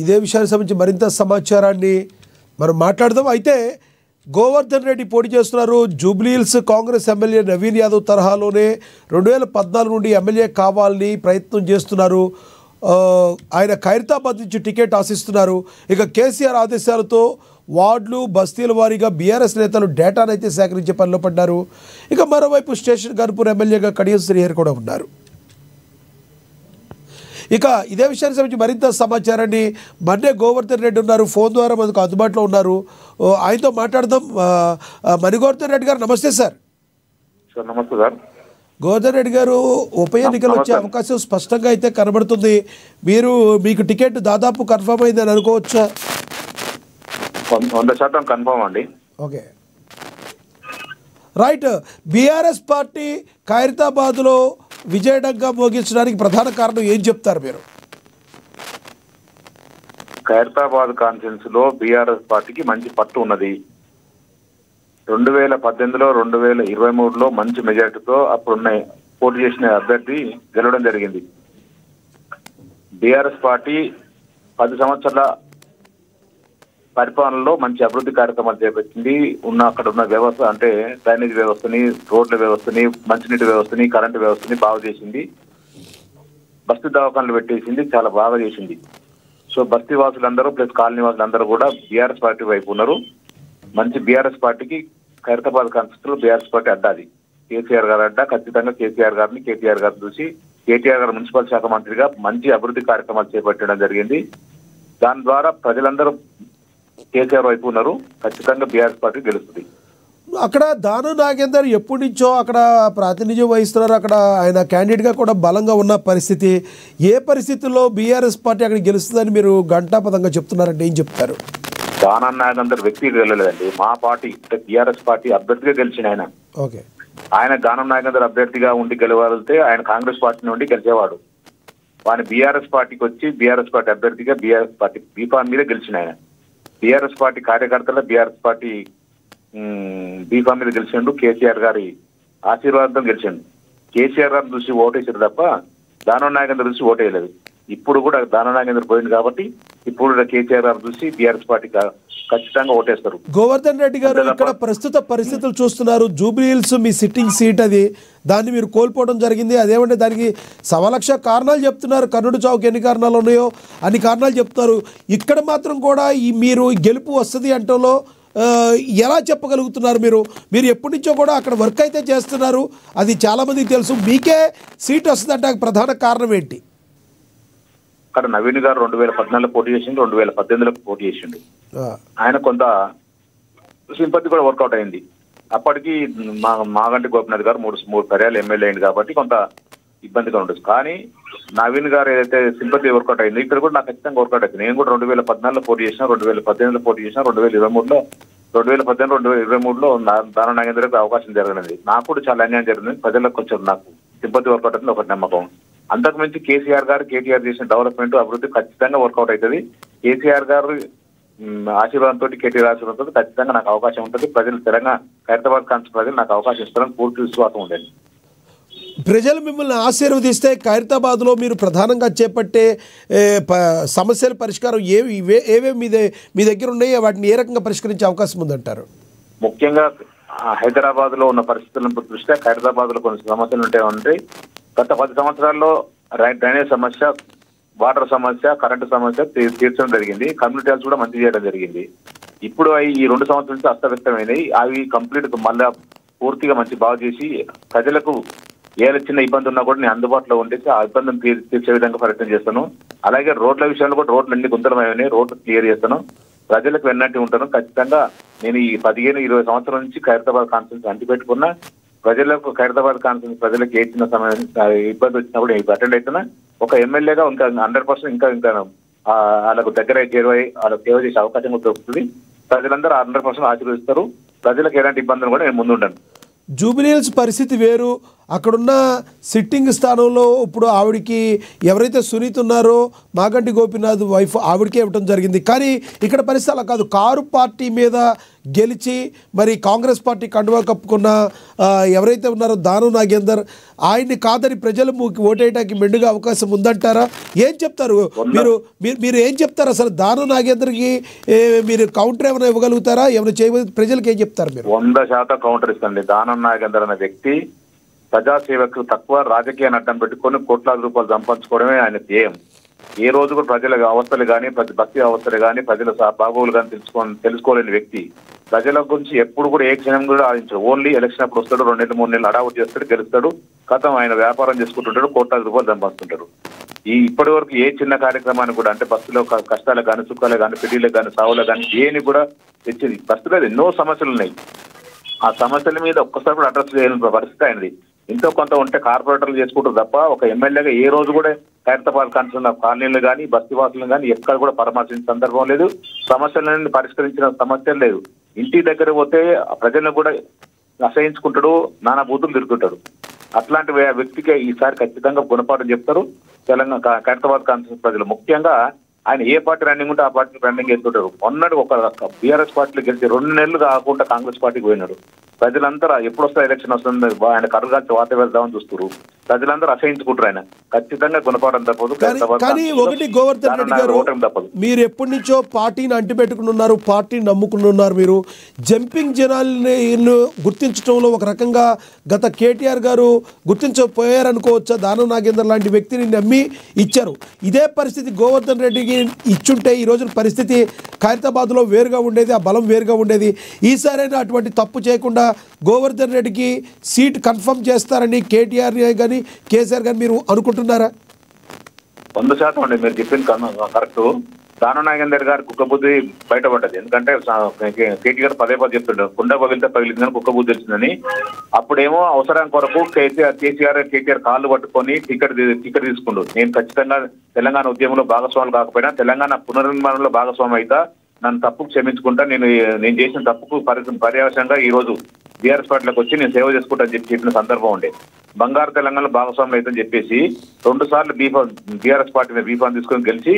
ఇదే విషయానికి సంబంధించి మరింత సమాచారాన్ని మనం మాట్లాడదాం. అయితే గోవర్ధన్ రెడ్డి పోటీ చేస్తున్నారు. జూబ్లీహిల్స్ కాంగ్రెస్ ఎమ్మెల్యే నవీన్ యాదవ్ తరహాలోనే 2014 నుండి ఎమ్మెల్యే కావాలని ప్రయత్నం చేస్తున్నారు. ఆయన ఖైరతాబాద్ నుంచి టికెట్ ఆశిస్తున్నారు. ఇక కేసీఆర్ ఆదేశాలతో వార్డులు బస్తీల వారీగా బీఆర్ఎస్ నేతలు డేటానైతే సేకరించే పనిలో పడ్డారు. ఇక మరోవైపు స్టేషన్ గన్పూర్ ఎమ్మెల్యేగా కడియం శ్రీహరి కూడా ఉన్నారు. ఇక ఇదే విషయానికి సంబంధించి మరింత సమాచారాన్ని మన్నే గోవర్ధన్ రెడ్డి ఉన్నారు, ఫోన్ ద్వారా మనకు అందుబాటులో ఉన్నారు. ఆయనతో మాట్లాడదాం. మణిగోవర్ధన్ రెడ్డి గారు నమస్తే సార్. నమస్తే సార్. గోవర్ధన్ రెడ్డి గారు, ఉప ఎన్నికలు వచ్చే అవకాశం స్పష్టంగా అయితే కనబడుతుంది. మీకు టికెట్ దాదాపు కన్ఫర్మ్ అయిందని అనుకోవచ్చా? 100% కన్ఫర్మ్ అండి. Okay, right. బీఆర్ఎస్ పార్టీ ఖైరతాబాద్లో విజయడంగా మోగించడానికి ప్రధాన కారణం ఏం చెప్తారు మీరు? ఖైరతాబాద్ కాన్ఫరెన్స్ లో బీఆర్ఎస్ పార్టీకి మంచి పట్టు ఉన్నది. 2018లో 2023లో మంచి మెజార్టీతో అప్పుడున్న పోటీ చేసిన అభ్యర్థి గెలవడం జరిగింది. బీఆర్ఎస్ పార్టీ 10 సంవత్సరాల పరిపాలనలో మంచి అభివృద్ధి కార్యక్రమాలు చేపట్టింది. అక్కడ ఉన్న వ్యవస్థ అంటే డ్రైనేజ్ వ్యవస్థని, రోడ్ల వ్యవస్థని, మంచినీటి వ్యవస్థని, కరెంటు వ్యవస్థని బాగు చేసింది. బస్తీ దవాఖానలు పెట్టేసింది, చాలా బాగా చేసింది. సో బస్తీ వాసులందరూ ప్లస్ కాలనీ వాసులందరూ కూడా బీఆర్ఎస్ పార్టీ వైపు ఉన్నారు. మంచి బీఆర్ఎస్ పార్టీకి ఖైరతాబాద్ కాన్స్టిట్యూన్సీలో బీఆర్ఎస్ పార్టీ అడ్డాది. కేసీఆర్ గారు అడ్డా. ఖచ్చితంగా కేసీఆర్ గారిని కేటీఆర్ గారు చూసి కేటీఆర్ గారు మున్సిపల్ శాఖ మంత్రిగా మంచి అభివృద్ధి కార్యక్రమాలు చేపట్టడం జరిగింది. దాని ద్వారా ప్రజలందరూ కేసీఆర్ వైపు ఉన్నారు. ఖచ్చితంగా బీఆర్ఎస్ పార్టీ గెలుస్తుంది. అక్కడ దానం నాగేందర్ ఎప్పటి నుంచో అక్కడ ప్రాతినిధ్యం వహిస్తున్నారు. అక్కడ ఆయన క్యాండిడేట్గా కూడా బలంగా ఉన్న పరిస్థితి. ఏ పరిస్థితుల్లో బీఆర్ఎస్ పార్టీ అక్కడ గెలుస్తుందని మీరు ఘంటాపదంగా చెప్తున్నారంటే ఏం చెప్తారు? దానం నాగేందర్ వ్యక్తిగా గెలలేదండి. మా పార్టీ అంటే బీఆర్ఎస్ పార్టీ అభ్యర్థిగా గెలిచిన ఆయన. ఓకే, ఆయన దానం నాగేందర్ అభ్యర్థిగా ఉండి గెలవాలితే ఆయన కాంగ్రెస్ పార్టీ నుండి గెలిచేవాడు. ఆయన బీఆర్ఎస్ పార్టీకి వచ్చి బీఆర్ఎస్ పార్టీ అభ్యర్థిగా బీఆర్ఎస్ పార్టీ బీఫామ్ మీద గెలిచిన ఆయన. బీఆర్ఎస్ పార్టీ కార్యకర్తల బీఆర్ఎస్ పార్టీ బీఫామ్ మీద గెలిచిండు. కేసీఆర్ గారి ఆశీర్వాదంతో గెలిచిండు. కేసీఆర్ గారిని చూసి ఓటేసారు తప్ప దానం నాగేందర్ చూసి ఓటేయలేదు. ఇప్పుడు కూడా దానం నాగేందర్ పోయింది కాబట్టి ఇప్పుడు కేసీఆర్ గారు చూసి బీఆర్ఎస్ పార్టీ ఖచ్చితంగా ఓటేస్తారు. గోవర్ధన్ రెడ్డి గారు, ఇక్కడ ప్రస్తుత పరిస్థితులు చూస్తున్నారు. జూబ్లీహిల్స్ మీ సిట్టింగ్ సీట్ అది, దాన్ని మీరు కోల్పోవడం జరిగింది. అదేమంటే దానికి 1,00,000 కారణాలు చెప్తున్నారు. కర్ణుడి చావుకి ఎన్ని కారణాలు ఉన్నాయో అన్ని కారణాలు చెప్తున్నారు. ఇక్కడ మాత్రం కూడా మీరు గెలుపు వస్తుంది అంటలో ఎలా చెప్పగలుగుతున్నారు? మీరు ఎప్పటి నుంచో కూడా అక్కడ వర్క్ అయితే చేస్తున్నారు, అది చాలామందికి తెలుసు. మీకే సీట్ వస్తుందంటే ప్రధాన కారణం ఏంటి? అక్కడ నవీన్ గారు 2014లో పోటీ చేసిండు, 2018లో పోటీ చేసిండు. ఆయన కొంత సింపతి కూడా వర్కౌట్ అయింది. అప్పటికి మాగంటి గోపినాథ్ గారు మూడు పర్యాలు ఎమ్మెల్యే అయింది కాబట్టి కొంత ఇబ్బందిగా ఉండదు. కానీ నవీన్ గారు ఏదైతే సింపతి వర్కౌట్ అయింది, ఇక్కడ కూడా నాకు ఖచ్చితంగా వర్కౌట్ అయింది. నేను కూడా 2014లో పోటీ చేసిన, 2018లో పోటీ చేసిన, 2018, 2023లో దానం నాగేంద్రకి అవకాశం జరగలేదు. నాకు కూడా చాలా అన్యాయం జరిగింది. ప్రజలకు కొంచెం నాకు సింపతి వర్కౌట్ అవుతుంది ఒకటి నమ్మకం. అంతకు మించి కేసీఆర్ గారు కేటీఆర్ చేసిన డెవలప్మెంట్ అభివృద్ధి ఖచ్చితంగా వర్కౌట్ అవుతుంది. కేసీఆర్ గారు ఆశీర్వాదంతో కేటీఆర్ ఆశీర్వాదంతో ఖచ్చితంగా నాకు అవకాశం ఉంటుంది. ప్రజలు తెలంగాణ ఖైరతాబాద్ కాన్స్టిట్యూన్సీ ప్రజలు నాకు అవకాశం ఇస్తారని పూర్తి విశ్వాసం ఉండేది. ప్రజలు మిమ్మల్ని ఆశీర్వదిస్తే ఖైరతాబాద్లో మీరు ప్రధానంగా చేపట్టే సమస్యల పరిష్కారం ఏవేవి మీ దగ్గర ఉన్నాయి? వాటిని ఏ రకంగా పరిష్కరించే అవకాశం ఉందంటారు? ముఖ్యంగా హైదరాబాద్ లో ఉన్న పరిస్థితులను దృష్ట్యా ఖైరతాబాద్ లో కొన్ని సమస్యలు ఉంటాయి. గత 10 సంవత్సరాల్లో డ్రైనేజ్ సమస్య, వాటర్ సమస్య, కరెంటు సమస్య తీర్చడం జరిగింది. కమ్యూనిటీ హాల్స్ కూడా మంచి చేయడం జరిగింది. ఇప్పుడు ఈ 2 సంవత్సరాల నుంచి అస్తవ్యస్తమైనవి. అవి కంప్లీట్ మళ్ళా పూర్తిగా మంచి బాగు చేసి ప్రజలకు ఏ చిన్న ఇబ్బంది ఉన్నా కూడా నేను అందుబాటులో ఉండేసి ఆ ఇబ్బందిని తీర్చే విధంగా ప్రయత్నం చేస్తాను. అలాగే రోడ్ల విషయంలో కూడా రోడ్లు అన్ని గుంతలమైనవి, రోడ్లు క్లియర్ చేస్తాను. ప్రజలకు వెన్నట్టు ఉంటాను. ఖచ్చితంగా నేను ఈ 15-20 సంవత్సరాల నుంచి ఖైరతాబాద్ కాన్ఫరెన్స్ అంటిపెట్టుకున్న ప్రజలకు ఖైరతాబాద్ కాన్ఫరెన్స్ ప్రజలకు ఏ చిన్న సమయం ఇబ్బంది వచ్చినా కూడా అటెండ్ అవుతున్నా. ఒక ఎమ్మెల్యేగా ఇంకా 100% ఇంకా వాళ్ళకు దగ్గర చేరువై వాళ్ళకు సేవ చేసే అవకాశం కూడా దొరుకుతుంది. ప్రజలందరూ 100% ఆశీర్వదిస్తారు. ప్రజలకు ఎలాంటి ఇబ్బందులు కూడా నేను ముందుంటాను. జూబ్లీహిల్స్ పరిస్థితి వేరు, అక్కడున్న సిట్టింగ్ స్థానంలో ఇప్పుడు ఆవిడికి ఎవరైతే సునీత్ ఉన్నారో మాగంటి గోపీనాథ్ వైఫ్ ఆవిడకే ఇవ్వడం జరిగింది. కానీ ఇక్కడ పరిస్థితి అలా కాదు. కారు పార్టీ మీద గెలిచి మరి కాంగ్రెస్ పార్టీ కండువా కప్పుకున్న ఎవరైతే ఉన్నారో దానం నాగేందర్ ఆయన్ని కాదని ప్రజలు ఓటేయడానికి మెండుగా అవకాశం ఉందంటారా? ఏం చెప్తారు మీరు ఏం చెప్తారు అసలు దానం నాగేందర్కి? మీరు కౌంటర్ ఏమైనా ఇవ్వగలుగుతారా? ఏమైనా చేయగలుగుతారు? ప్రజలకు ఏం చెప్తారు మీరు? 100% కౌంటర్ ఇస్తుంది. దానం నాగేందర్ అనే వ్యక్తి ప్రజాసేవకు తక్కువ రాజకీయాన్ని అడ్డం పెట్టుకొని కోట్లాది రూపాయలు సంపాదించుకోవడమే ఆయన ధ్యేయం. ఏ రోజు కూడా ప్రజల అవస్థలు కానీ భక్తి అవస్థలు కానీ ప్రజల బాగోగులు కానీ తెలుసుకోలేని వ్యక్తి. ప్రజల గురించి ఎప్పుడు కూడా ఏ క్షణం కూడా ఆలోచించాడు. ఓన్లీ ఎలక్షన్ అప్పుడు వస్తాడు, 2 నెలలు 3 నెలలు అడావుట్ చేస్తాడు, గెలుస్తాడు, కథం ఆయన వ్యాపారం చేసుకుంటుంటాడు, కోట్లాది రూపాయలు సంపాదిస్తుంటాడు. ఇప్పటి వరకు ఏ చిన్న కార్యక్రమాన్ని కూడా అంటే బస్సులో కష్టాలు కానీ సుఖాలు కానీ పెళ్లిళ్ళకు కానీ సావులు కానీ ఏని కూడా తెచ్చింది. బస్సులో ఎన్నో సమస్యలు ఉన్నాయి. ఆ సమస్యల మీద ఒక్కసారి కూడా అడ్రస్ చేయని పరిస్థితి ఆయనది. ఎంతో కొంత ఉంటే కార్పొరేటర్లు చేసుకుంటారు తప్ప ఒక ఎమ్మెల్యేగా ఏ రోజు కూడా ఖైరతాబాద్ కాలనీలు కానీ బస్తీవాసులను కానీ ఎక్కడ కూడా పరామర్శించిన సందర్భం లేదు. సమస్యలను పరిష్కరించిన సమస్యలు లేదు. ఇంటి దగ్గర పోతే ప్రజలను కూడా అసహించుకుంటాడు, నానా బూతులు తిరుగుతుంటాడు. అట్లాంటి వ్యక్తికి ఈసారి ఖచ్చితంగా గుణపాఠం చెప్తారు తెలంగాణ ఖైరతాబాద్ కాన్స్టిట్యూన్సీ ప్రజలు. ముఖ్యంగా ఆయన ఏ పార్టీ రన్నింగ్ ఉంటే ఆ పార్టీ రన్నింగ్ చేస్తుంటారు. మొన్నటి ఒక బీఆర్ఎస్ పార్టీలో గెలిచి 2 నెలలు కాకుండా కాంగ్రెస్ పార్టీకి పోయినాడు. ప్రజలందరూ ఎప్పుడు వస్తే ఎలక్షన్ వస్తుంది ఆయన కర్రగాల్చి వాత వెళ్దామని చూస్తారు. ప్రజలందరూ అసహించుకుంటారు. ఆయన ఖచ్చితంగా గుణపాఠం తప్పదు. కానీ ఒకటి గోవర్ధన్ రెడ్డి గారు, మీరు ఎప్పటి నుంచో పార్టీని అంటిపెట్టుకుని ఉన్నారు, పార్టీని నమ్ముకుని ఉన్నారు. మీరు జంపింగ్ జనాల్ని గుర్తించడంలో ఒక రకంగా గత కేటీఆర్ గారు గుర్తించకపోయారనుకోవచ్చా? దానం నాగేందర్ లాంటి వ్యక్తిని నమ్మి ఇచ్చారు. ఇదే పరిస్థితి గోవర్ధన్ రెడ్డికి ఇచ్చుంటే ఈ రోజున పరిస్థితి ఖైరతాబాద్లో వేరుగా ఉండేది, ఆ బలం వేరుగా ఉండేది. ఈసారైనా అటువంటి తప్పు చేయకుండా గోవర్ధన్ రెడ్డికి సీట్ కన్ఫర్మ్ చేస్తారని కేటీఆర్ కానీ కేసీఆర్ కానీ మీరు అనుకుంటున్నారా? 100% అండి. మీరు చెప్పింది కరెక్ట్. దానం నాగేందర్ గారు కుక్కబుద్ధి బయటపడ్డది. ఎందుకంటే కేటీఆర్ పదే చెప్తుండే కుండ పగిలితే పగిలిందని కుక్కబుద్ధి వచ్చిందని. అప్పుడేమో అవసరం కొరకు కేటీఆర్ కాళ్ళు పట్టుకొని టికెట్ తీసుకుండు. నేను ఖచ్చితంగా తెలంగాణ ఉద్యమంలో భాగస్వాములు కాకపోయినా తెలంగాణ పునర్నిర్మాణంలో భాగస్వామి అయితే నన్ను తప్పుకు క్షమించుకుంటా, నేను చేసిన తప్పుకు పర్యవసంగా ఈ రోజు బీఆర్ఎస్ పార్టీలోకి వచ్చి నేను సేవ చేసుకుంటా అని చెప్పిన సందర్భం ఉండే. బంగారు తెలంగాణలో భాగస్వాములు అయితే చెప్పేసి 2 సార్లు బీఆర్ఎస్ పార్టీ మీద బీఫామ్ తీసుకొని గెలిచి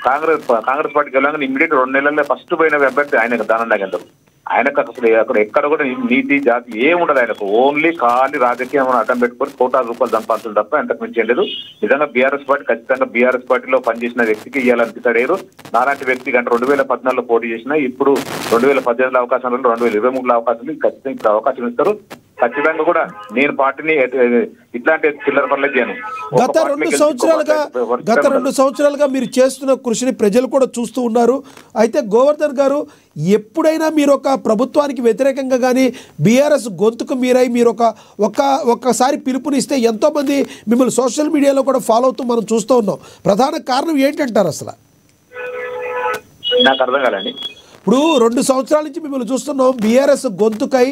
కాంగ్రెస్ పార్టీకి వెళ్ళాలని ఇమ్మీడియట్ 2 నెలల్లో ఫస్ట్ పోయిన అభ్యర్థి ఆయన దానం నాగేందర్. ఆయనకు అసలు అక్కడ ఎక్కడ కూడా నీతి జాతి ఏముండదు. ఆయనకు ఓన్లీ ఖాళీ రాజకీయం అడ్డం పెట్టుకొని కోట్లాది రూపాయలు సంపాదించడం తప్ప ఎంతకు మించి లేదు. నిజంగా బీఆర్ఎస్ పార్టీ ఖచ్చితంగా బీఆర్ఎస్ పార్టీలో పనిచేసిన వ్యక్తికి ఇవ్వాలనిపిస్తాడు. నాలాంటి వ్యక్తి కంటే 2014లో పోటీ చేసినా ఇప్పుడు 2018లో అవకాశం 2023లో అవకాశం ఖచ్చితంగా ఇప్పుడు అవకాశం ఇస్తారు. ఖచ్చితంగా కూడా నేను పార్టీని ఇట్లాంటి చిల్లర పనులు చేయను. గత 2 సంవత్సరాలుగా మీరు చేస్తున్న కృషిని ప్రజలు కూడా చూస్తూ ఉన్నారు. అయితే గోవర్ధన్ గారు, ఎప్పుడైనా మీరు ఒక ప్రభుత్వానికి వ్యతిరేకంగా కానీ బీఆర్ఎస్ గొంతుకు మీరై మీరు ఒక్కసారి పిలుపునిస్తే ఎంతోమంది మిమ్మల్ని సోషల్ మీడియాలో కూడా ఫాలో అవుతూ మనం చూస్తూ ఉన్నాం. ప్రధాన కారణం ఏంటంటారు అసలు? నాకు అర్థం కాలండి. ఇప్పుడు 2 సంవత్సరాల నుంచి మిమ్మల్ని చూస్తున్నాం. బీఆర్ఎస్ గొంతుకై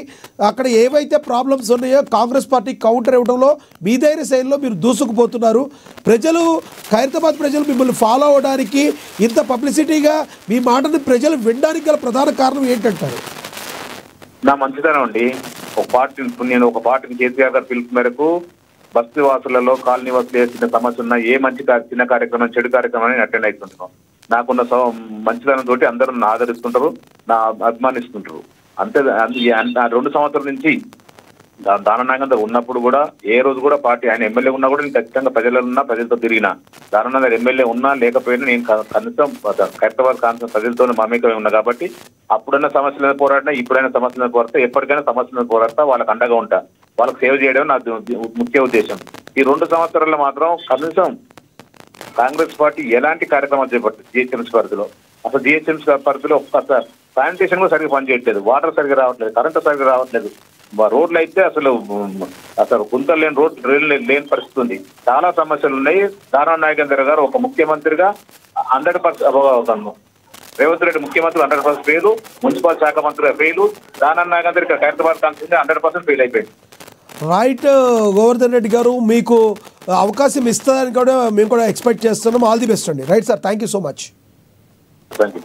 అక్కడ ఏవైతే ప్రాబ్లమ్స్ ఉన్నాయో కాంగ్రెస్ పార్టీ కౌంటర్ ఇవ్వడంలో మీ ధైర్య శైలిలో మీరు దూసుకుపోతున్నారు. ఖైరతాబాద్ ప్రజలు మిమ్మల్ని ఫాలో అవడానికి, ఇంత పబ్లిసిటీగా మీ మాటని ప్రజలు వినడానికి గల ప్రధాన కారణం ఏంటంటారు? నా మంచితనం అండి. నేను ఒక పార్టీని కేసీఆర్ గారు పిలుపు మేరకు బస్తీ వాసులలో కాలనీ వాసులు చేసిన సమస్య ఉన్న ఏ మంచి చిన్న కార్యక్రమం చెడు కార్యక్రమాన్ని అటెండ్ అవుతుంటున్నాం. నాకున్న మంచితనం తోటి అందరూ నన్ను ఆదరిస్తుంటారు, నా అభిమానిస్తుంటారు. అంతే. 2 సంవత్సరాల నుంచి దానం నాగేందర్ ఉన్నప్పుడు కూడా ఏ రోజు కూడా పార్టీ ఆయన ఎమ్మెల్యే ఉన్నా కూడా నేను ఖచ్చితంగా ప్రజలతో తిరిగిన. దానం నాగేందర్ ఎమ్మెల్యే ఉన్నా లేకపోయినా నేను కనీసం ఖైరతాబాద్ కాన్స్టిట్యూన్సీ ప్రజలతో మమేకమై ఉన్నా కాబట్టి అప్పుడైనా సమస్యల మీద పోరాడినా, ఇప్పుడైనా సమస్యల మీద పోరాడితే, ఎప్పటికైనా సమస్యల మీద పోరాడితే వాళ్ళకి అండగా ఉంటా, వాళ్ళకి సేవ చేయడం నా ముఖ్య ఉద్దేశం. ఈ 2 సంవత్సరాల్లో మాత్రం కనీసం కాంగ్రెస్ పార్టీ ఎలాంటి కార్యక్రమాలు చేపడుతుంది జిహెచ్ఎంసీ పరిధిలో? అసలు జిహెచ్ఎంసీ పరిధిలో ఒక్కసారి శానిటేషన్ కూడా సరిగ్గా పనిచేయట్లేదు, వాటర్ సరిగ్గా రావట్లేదు, కరెంటు సరిగ్గా రావట్లేదు. రోడ్లు అయితే అసలు గుంతలు లేని రైలు లేని పరిస్థితి ఉంది. చాలా సమస్యలు ఉన్నాయి. దానం నాగేందర్ గారు ఒక ముఖ్యమంత్రిగా 100% రేవంత్ రెడ్డి ముఖ్యమంత్రి 100% ఫెయిల్, మున్సిపల్ శాఖ మంత్రిగా fail, Danam Nagender Khairatabad constituency 100% fail అయిపోయింది. రైట్ గోవర్ధన్ రెడ్డి గారు, మీకు అవకాశం ఇస్తుందని కూడా మేము కూడా ఎక్స్పెక్ట్ చేస్తున్నాం. ఆల్ ది బెస్ట్ అండి. Right sir, thank you so much. Thank you.